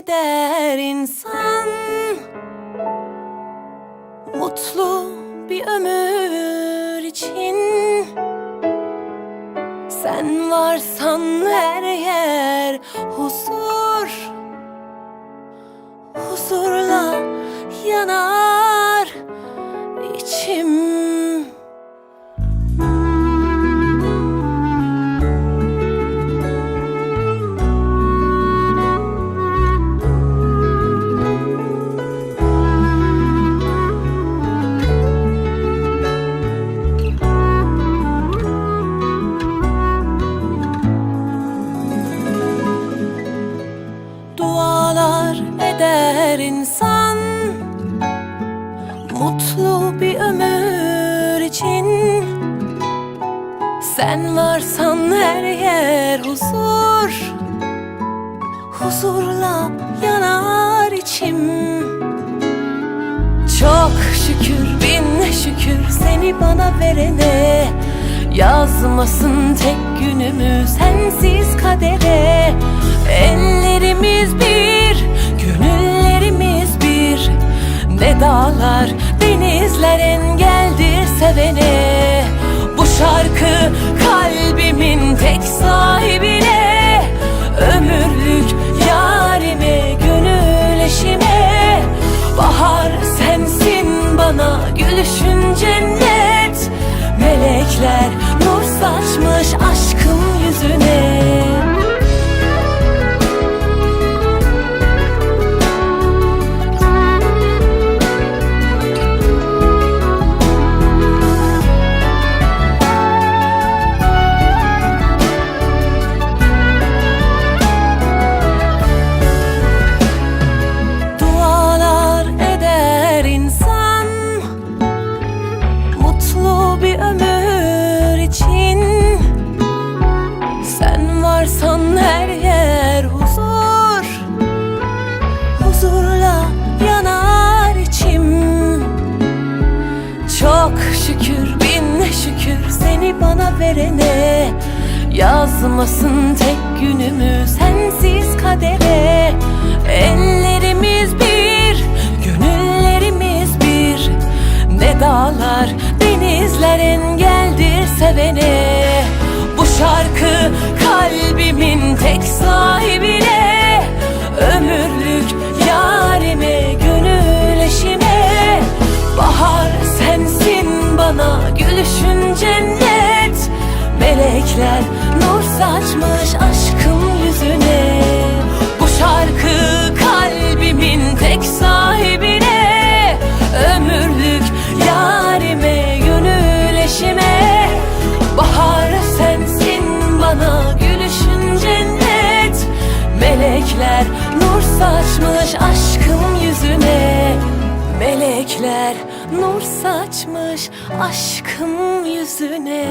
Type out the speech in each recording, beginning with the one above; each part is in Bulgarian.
eder insan. Mutlu bir ömür için sen varsan her yer huzur. Huzurla yanar içim. Dualar eder insan, mutlu bir ömür için. Sen varsan her yer huzur. Huzurla yanar içim. Çok şükür, bin şükür seni bana verene. Yazmasın tek günümü sensiz kadere. Ellerimiz bir, gönüllerimiz bir. Ne dağlar, denizler engeldir sevene. Bu şarkı kalbimin tek sahibine. Ömürlük yarime, gönül eşime. Bahar sensin bana, gülüşün cennet. Melekler nur saçmış aşkın yüzüne. Dualar eder insan, mutlu bir ömür için. Sen varsan her yer huzur. Huzurla yanar içim. Çok şükür, bin şükür seni bana verene. Yazmasın tek günümü sensiz kadere. Ellerimiz bir, gönüllerimiz bir. Ne dağlar, denizler engeldir sevene. Bu şarkı kalbimin tek sahibine. Ömürlük yarime, gönül eşime. Bahar sensin bana, gülüşün cennet. Melekler nur saçmış aşkın yüzüne. Bu şarkı kalbimin tek sahibine. Ömürlük yarime, gönül eşime. Bahar sensin bana, gülüşün cennet. Melekler nur saçmış aşkın yüzüne. Melekler nur saçmış aşkın yüzüne.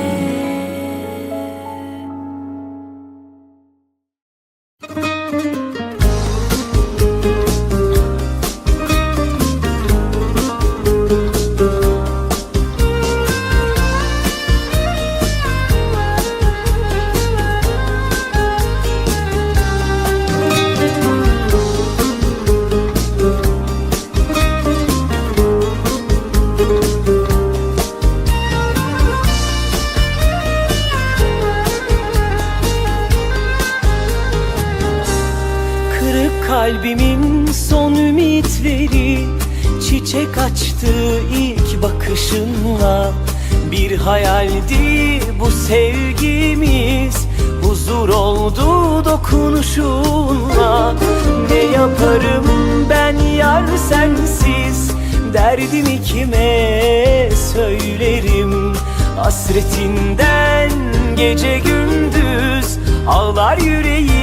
Kalbimin son ümitleri çiçek açtı ilk bakışınla. Bir hayaldi bu sevgimiz, huzur oldu dokunuşunla. Ne yaparım ben yar sensiz, derdimi kime söylerim? Hasretinden gece gündüz ağlar yüreğim.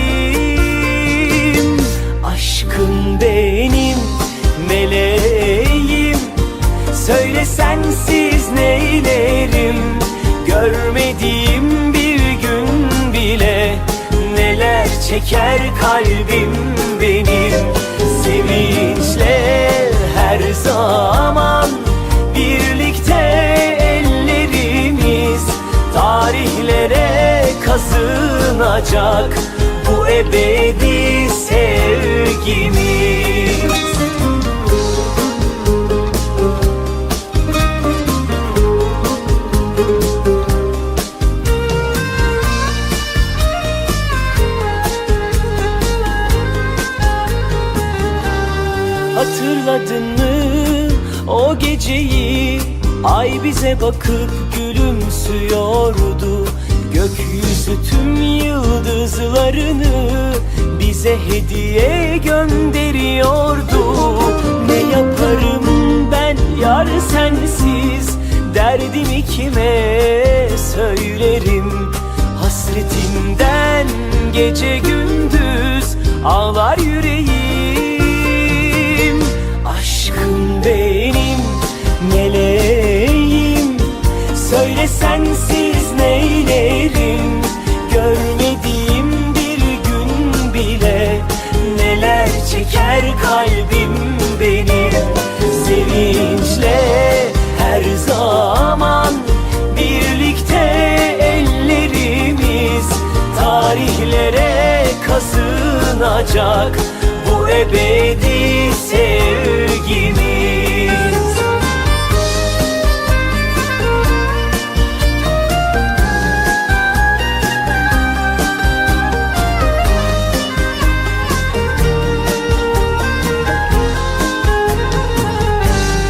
Aşkım benim meleğim, söyle sensiz neylerim? Görmediğim bir gün bile neler çeker kalbim benim. Sevinçle her zaman birlikte ellerimiz tarihlere kazınacak. Bu ebedi sevgi sevgimiz. Hatırladın mı o geceyi? Ay bize bakıp gülümsüyordu. Gökyüzü tüm yıldızlarını bize hediye gönderiyordu. Ne yaparım ben yar sensiz, derdimi kime söylerim? Hasretinden gece gündüz ağlar yüreğim. Aşkım benim meleğim, söyle sensiz neylerim? Görmediğim bir gün bile neler çeker kalbim benim. Sevinçle her zaman birlikte ellerimiz tarihlere kazınacak bu ebedi sevgimiz.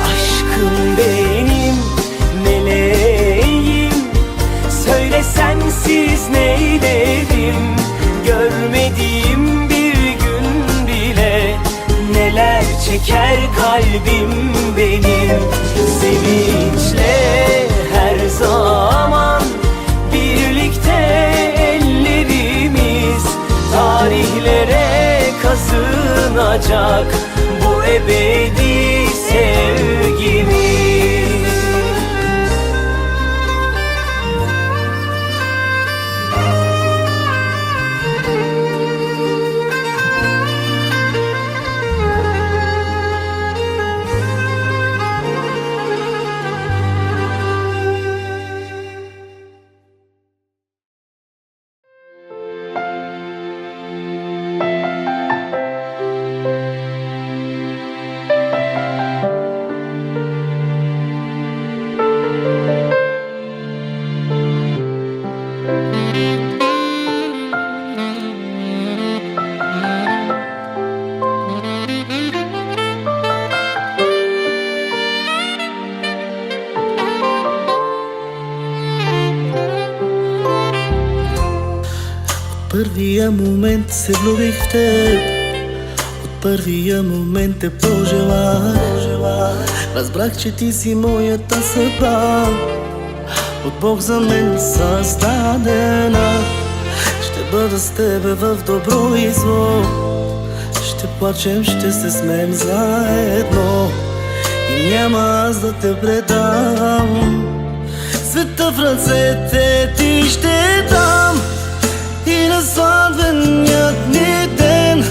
Aşkım benim meleğim, söyle sensiz neylerim? Görmediğim bir gün bile neler çeker kalbim benim. Sevinçle her zaman birlikte ellerimiz tarihlere kazınacak bu ebedi sevgimiz. Първия момент се влюбих в теб, от първия момент те пожелах. Разбрах, че ти си моята съдба, от Бог за мен създадена. Ще бъда с тебе в добро и зло, ще плачем, ще се смеем заедно и няма аз да те предам. Света в ръцете ти ще дам и на сватбеният ни ден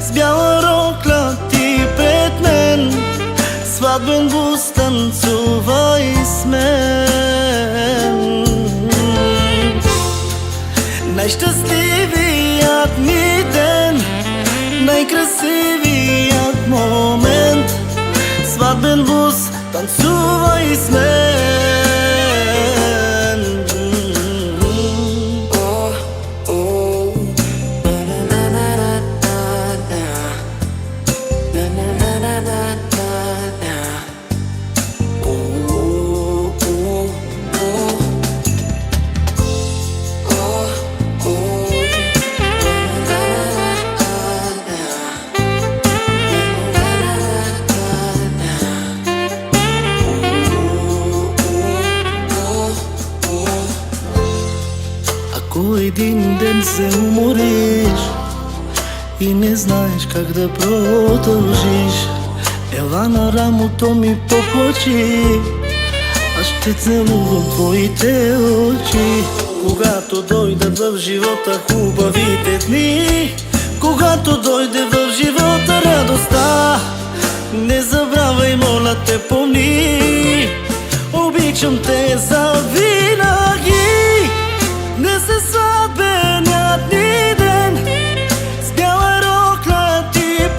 с бяла рокля ти пред мен, сватбен бус танцувай с мен. Най-щастливият ми ден, най-красивият момент, сватбен бус танцувай с мен. Ако един ден се умориш и не знаеш как да продължиш, ела на рамото ми поплачи, аз ще целувам твоите очи. Когато дойдат в живота хубавите дни, когато дойде в живота радостта, не забравяй, моля те, помни, обичам те завинаги. Днес е сватбеният ни ден, с бяла рокля ти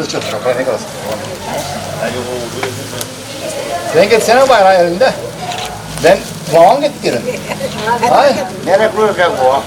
çok ne kadar. Sen gitsene bayrağı elinde. Ben babam git girin. Ay. Nereye koyuyor ki bu?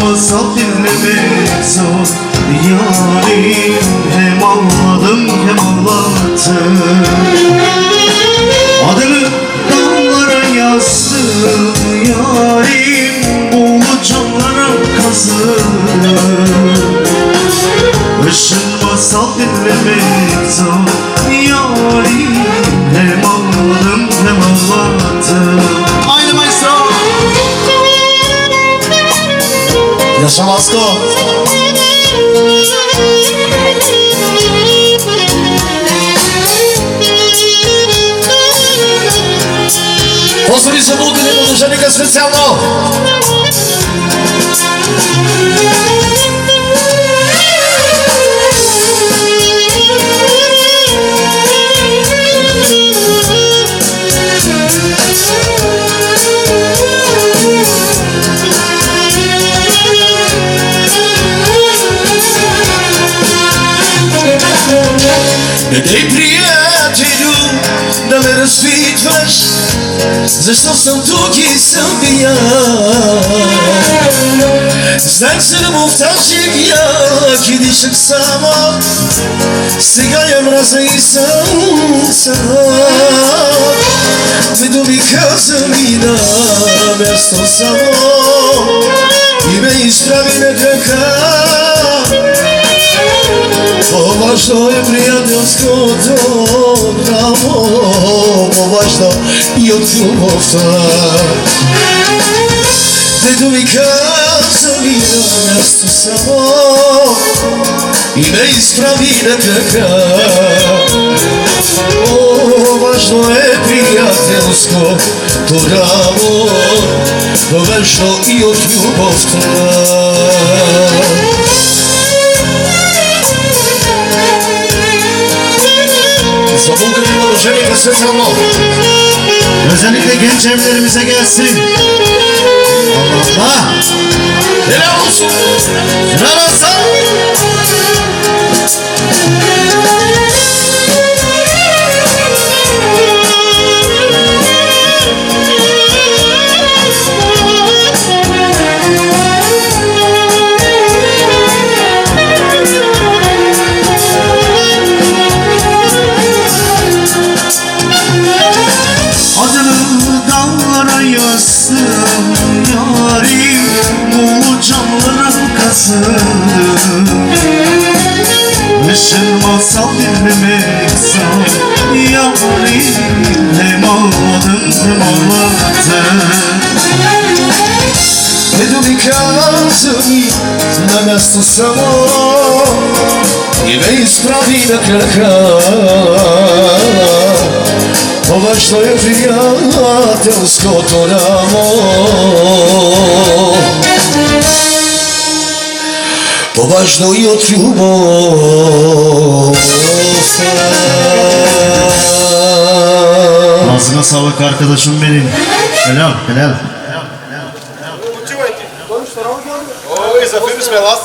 Masal dinlemek zor yarim. Hem ağladım hem ağlattım. Adını dağlara yazdım yarim. Ulu camlara kazdım. Işın masal dinlemek zor yarim. Hem ağladım hem ağlattım. Aynı maestro. Yaşa Masko. Pozwólcie Bóg nie podróżnego specjalno. Dej prijatelju da me raspitvaš, zašto sam tugi sam bija. Znak se da muhtačeg jak i dišem samo, сега я мраза и съм сам. Дедо ми каза ми на място само и ме изправи на крака. По-важно е приятелското право, по-важно и от любовта. Дедо ми каза ми на място само и ме изправи на крака. Važno je prijateljsko, to ramo, važno i od ljubovstva. Za Bulgar'ın orucunu kasıt alma. Özellikle genç evlerimize gelsin. Allah Allah. Helal olsun. Helal olsun. Işın masal dinlemeksen yarim hem ağladım hem ağladım. Ne mi kazumi na mesto samo i me ispravi na kraka. Važno je prijateljsko to ramo, važno i od ljubovstva. Ağzına sağlık arkadaşım benim. Helal, helal. Ой, зафириш ме лас.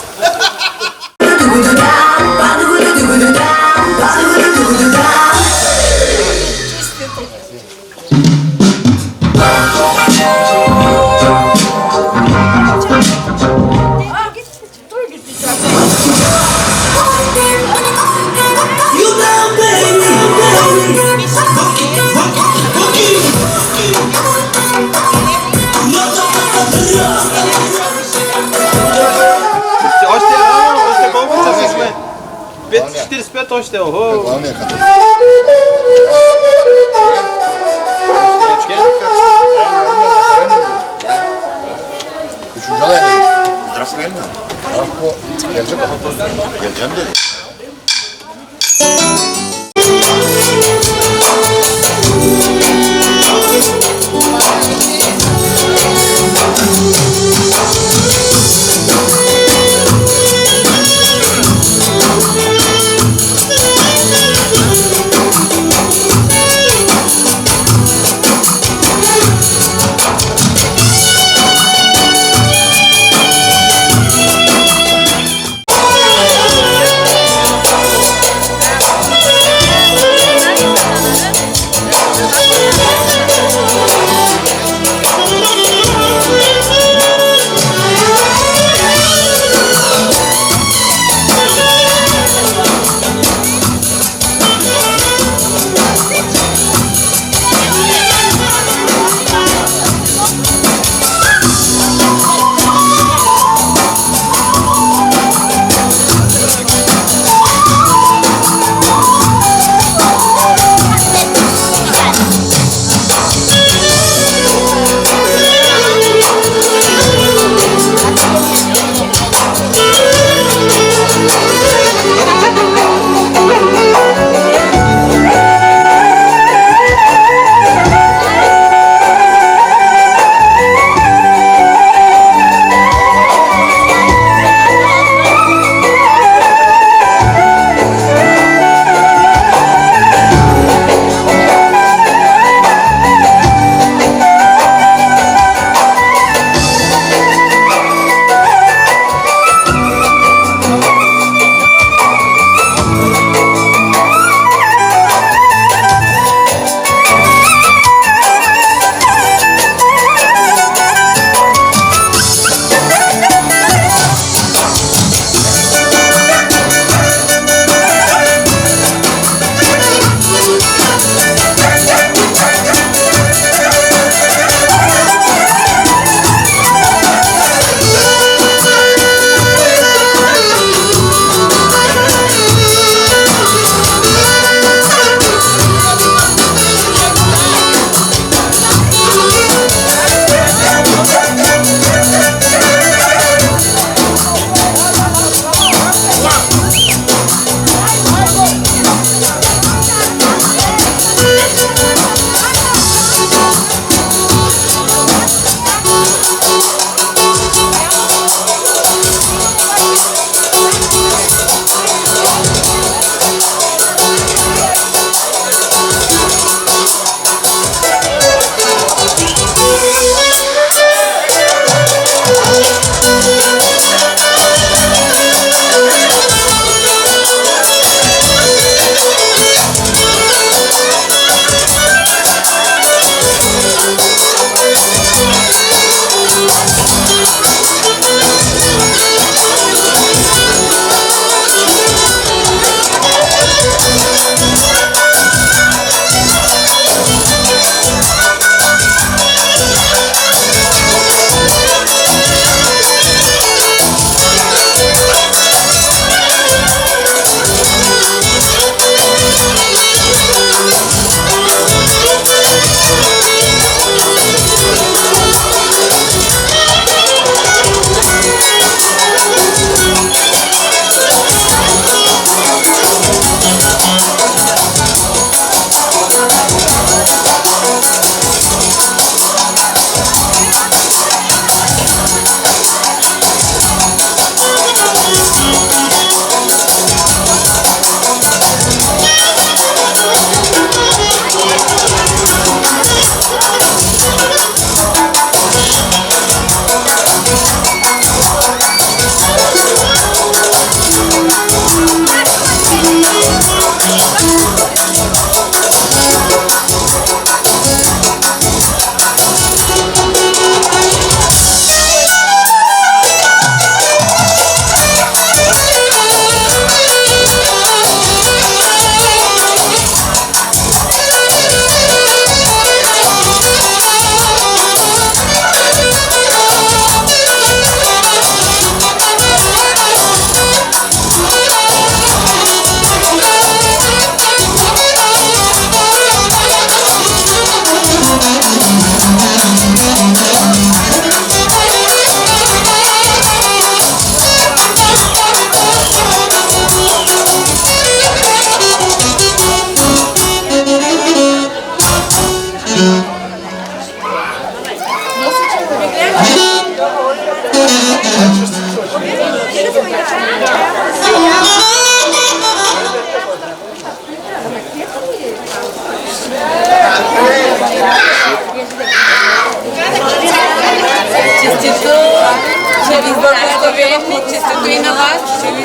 Още 45 още, охо. Главния катър. Üçüncü alaya Zdravo gelme. Zdravo gelecek ama. Geleceğim dedi.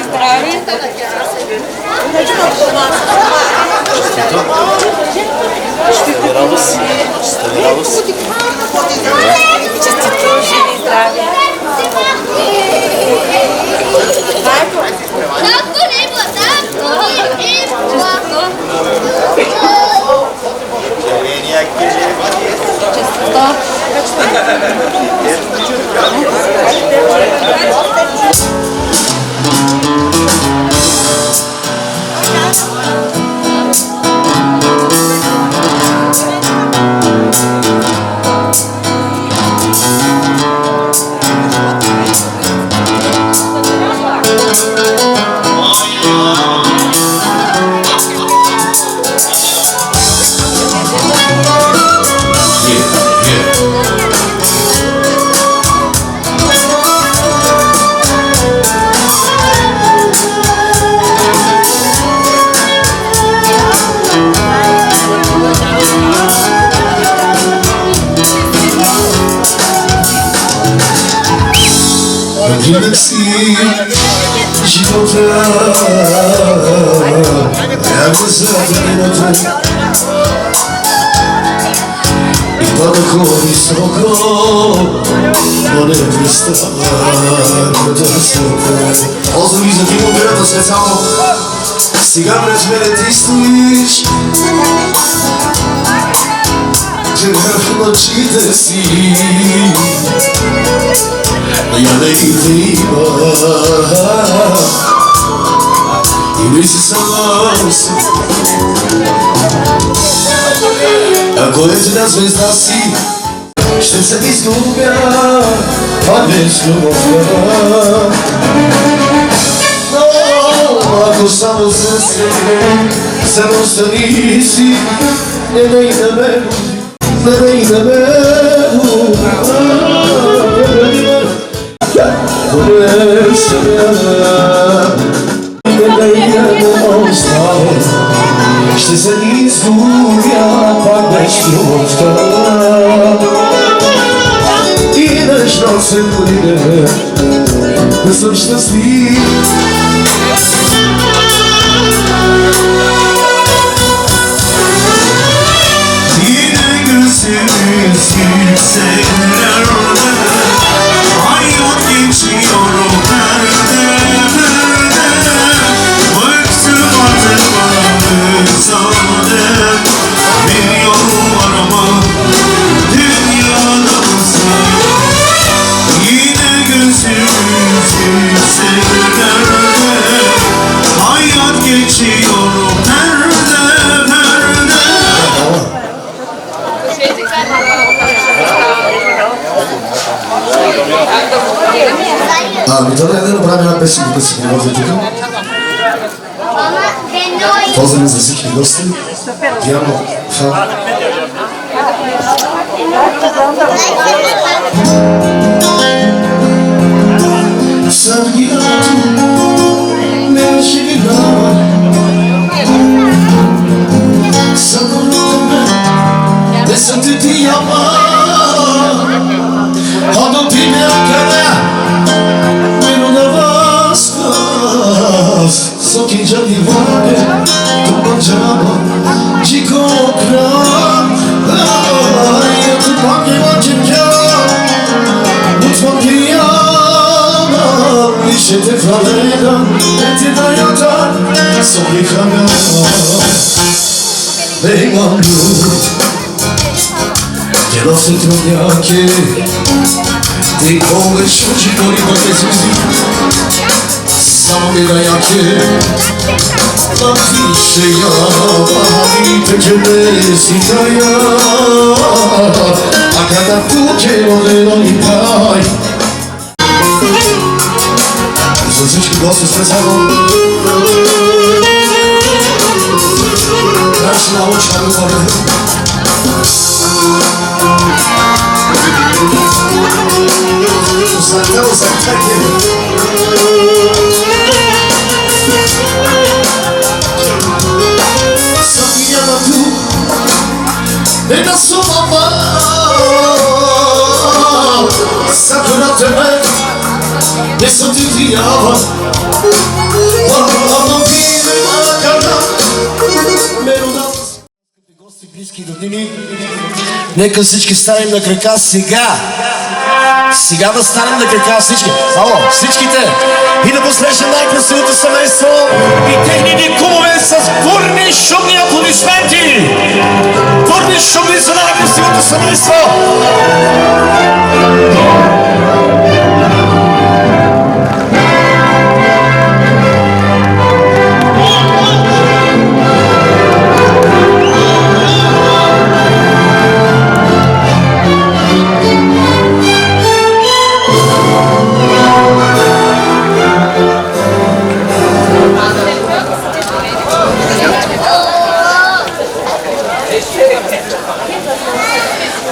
здраве. Щастлива радост. Щастлива радост. Честито, живи и здраве. Jednak si života jak zavrnuto i tako visoko ne pristava da se Pozdrav i za tim vjerojatno specijalno Stiga pred mene ti stojiš Jer noćite si Ja ne idem I misli samo si Ako jedna zvezda si Štem se ti izgubja Pa već ljubavlja No, ako samo srce Samo stani si Ne ide me Ne ide me Ще се изгубя, пак без любовта И нещо се поиде, да съм щастлив И нека се Hayat geçiyor perde perde Bıktım artık bana sade Bir yol var ama dünyada mısın Yine gözümüz yükseklerde Hayat geçiyor perde perde Ами това да направим една песен, да се приготви тук. Поздрави за всички гости. Диано, Фан. Сангинаto me lasciava Saporutame de sentiti amar Quando ti mi accade So che già di volte tu mangiavo ci compra io ti paghi oggi già non so che ama mi siete fratello e ti dai a te so che cambiamo vengo a lui che lo sento negli occhi ti come sciogli fuori da che si Samo mi daj jakie napiszę ja Pani będziemy sitaja A kada tudzie odejdą i daj Są wszystkie głosy specjalne Nasz na oczach chory Uzaktało zaktakiem E da sua mamma Sakura te me Ne sottitiava Роднини, нека всички станем на крака сега. Сега да станем на крака всички. Ало, всичките. И да посрещнем най-красивото семейство и техните кумове с бурни шумни аплодисменти. Бурни шумни за най-красивото семейство.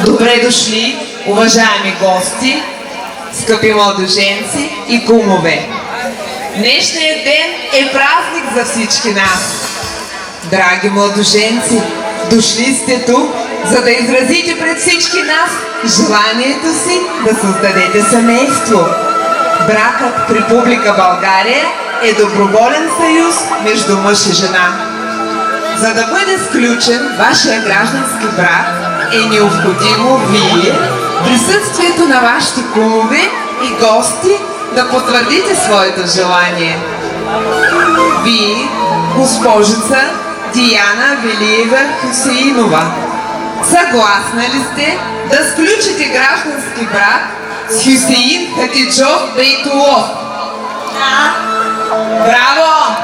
Добре дошли, уважаеми гости, скъпи младоженци и кумове! Днешният ден е празник за всички нас. Драги младоженци, дошли сте тук, за да изразите пред всички нас желанието си да създадете семейство. Бракът в Република България е доброволен съюз между мъж и жена. За да бъде сключен вашия граждански брак, е необходимо вие, присъствието на вашите кумове и гости, да потвърдите своето желание. Вие, госпожица Диана Велиева Хюсеинова, съгласна ли сте да сключите граждански брак с Хюсеин Хатиджов Бейтулов? Да. Браво!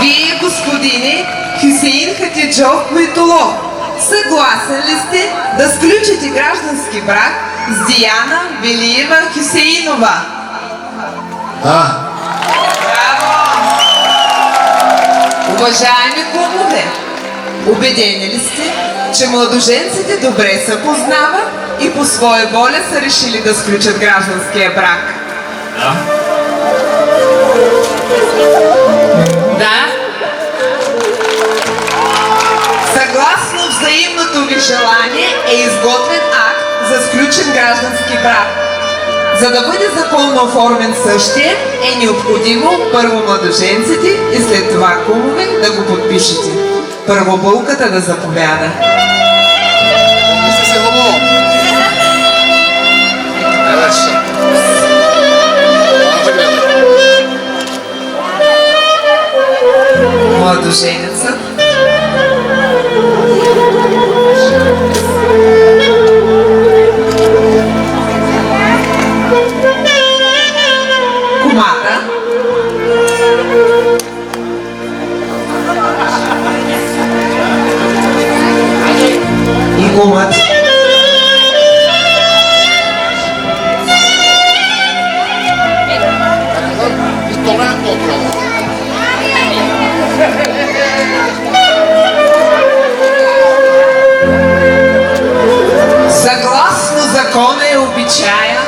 Вие, господине Хюсеин Хатиджов Бейтулов, съгласен ли сте да сключите граждански брак с Диана Велиева Хюсеинова? Да. Браво! Уважаеми кумове, убедени ли сте, че младоженците добре се познават и по своя воля са решили да сключат гражданския брак? Да. Да? Съгласно взаимното ви желание е изготвен акт за сключен граждански брак. За да бъде законно оформен същия, е необходимо първо младоженците и след това кумове да го подпишете. Първо булката да заповяда. Мисли се хубаво. Младоженецът. Кумата. И кумът. Съгласно закона и обичая,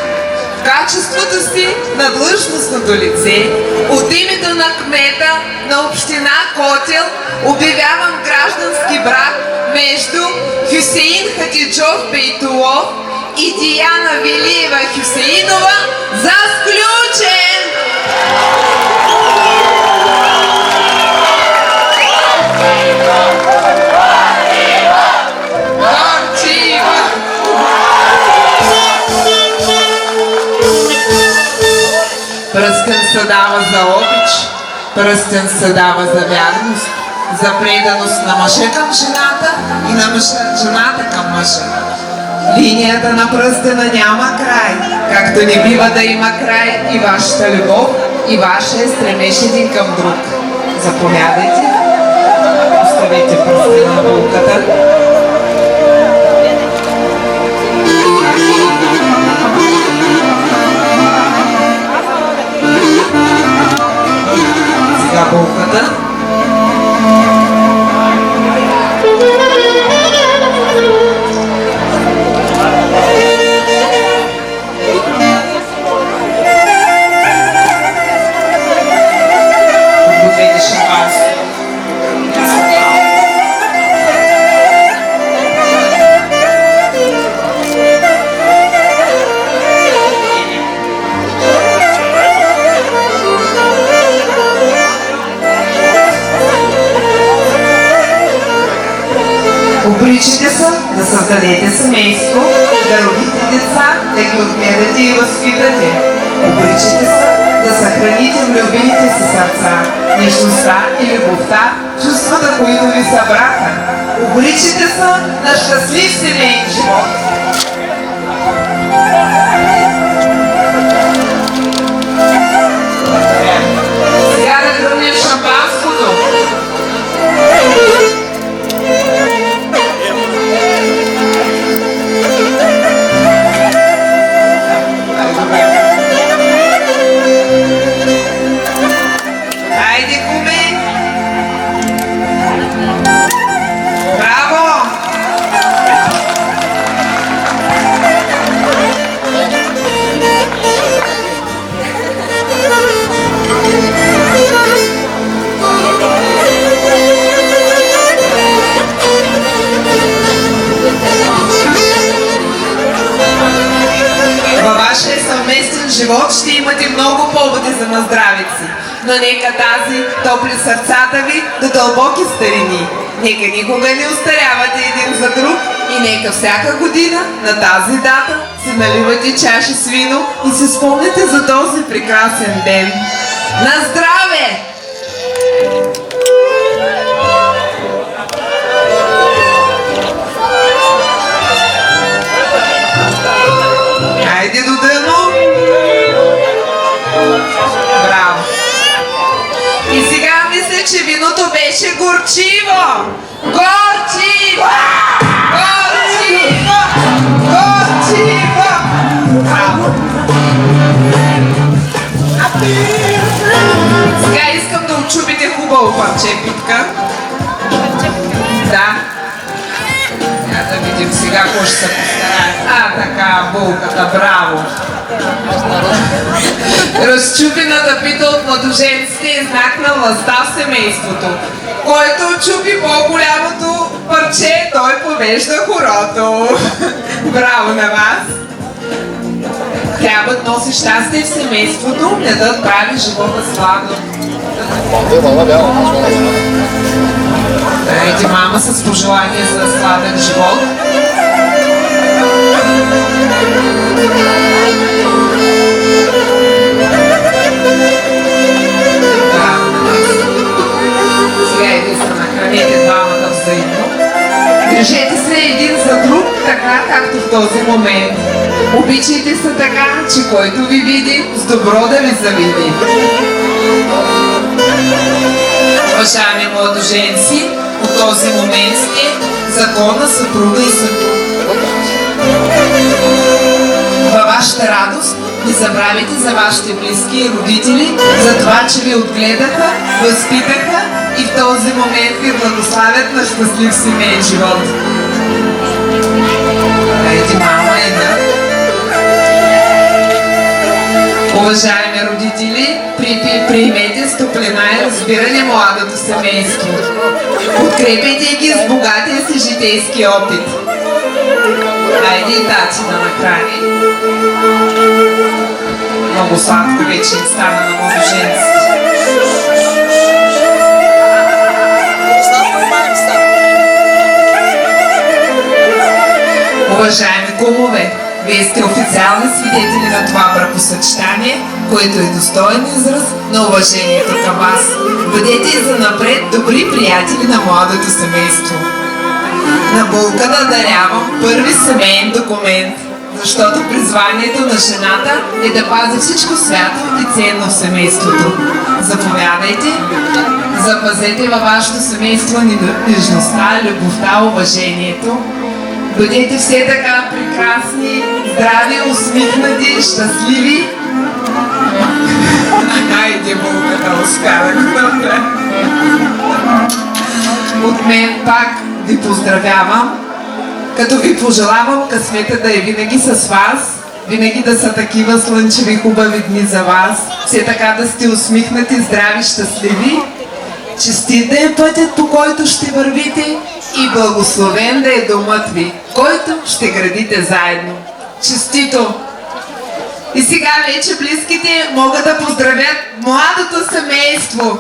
в качеството си на длъжностното лице, от името на кмета на община Котел обявявам граждански брак между Хюсеин Хатиджов Бейтулов и Диана Велиева Хюсеинова за сключен! Пръстен се дава за обич, пръстен се дава за вярност, за преданост на мъжа към жената и на жената към мъжа. Линията на пръстена няма край, както не бива да има край и вашата любов, и вашия стремеж един към друг. Заповядайте, оставете пръстена на булката. Сега булката. Подгответе шампанско. създадете семейство, да родите деца, да ги отгледате и възпитате. Обричате се да съхраните влюбените си сърца, нежността и любовта, чувствата, които ви събраха. Обричате се на щастлив семейен живот. Сега да гръмнем шампанското. Хайде, куме! Браво! Във вашия съвместен живот ще имате много поводи за наздравици, но нека тази топли сърцата ви до дълбоки старини. Нека никога не устарявате един за друг и нека всяка година на тази дата се наливате чаши с вино и се спомняте за този прекрасен ден. На здраве! Хайде до дъно! Браво! И сега мисля, че виното беше горчиво! Горчиво! Горчиво! Горчиво! Браво! Сега искам да очупите хубаво парче питка. Да. Да видим сега кой ще се постарае. Така, булката, браво! Разчупената пита от младоженците е знак на властта в семейството. Който очупи по-голямото парче, той повежда хорото. Браво на вас! Хлябът носи щастие в семейството, медът прави живота сладък. Дайте мама с пожелание за сладък живот. Сега иде се нахранете двамата взаимно. Грижете се един за друг, така както в този момент. Обичайте се така, че който ви види, с добро да ви завиди. Уважаеми младоженци, от този момент сте закона, съпруга и съпруг. Във вашата радост не забравяйте за вашите близки и родители, за това, че ви отгледаха, възпитаха и в този момент ви благославят на щастлив семейен живот. Дайте мама и да. Уважаеми родители, приемете с топлина и разбиране младото семейство. Подкрепете ги с богатия си житейски опит. Хайде и тати да нахрани. Много сладко вече им стана на младоженците. Уважаеми кумове, вие сте официални свидетели на това бракосъчетание, което е достоен израз на уважението към вас. Бъдете и занапред добри приятели на младото семейство. На булка да дарявам първи семейен документ, защото призванието на жената е да пази всичко свято и ценно в семейството. Заповядайте, запазете във вашето семейство нежността, любовта, уважението. Бъдете все така прекрасни, здрави, усмихнати, щастливи. Хайде, булката, успявах. От мен пак ви поздравявам, като ви пожелавам късмета да е винаги с вас, винаги да са такива слънчеви хубави дни за вас, все така да сте усмихнати, здрави, щастливи. Честит да е пътят, по който ще вървите и благословен да е домът ви, който ще градите заедно. Честито! И сега вече близките могат да поздравят младото семейство.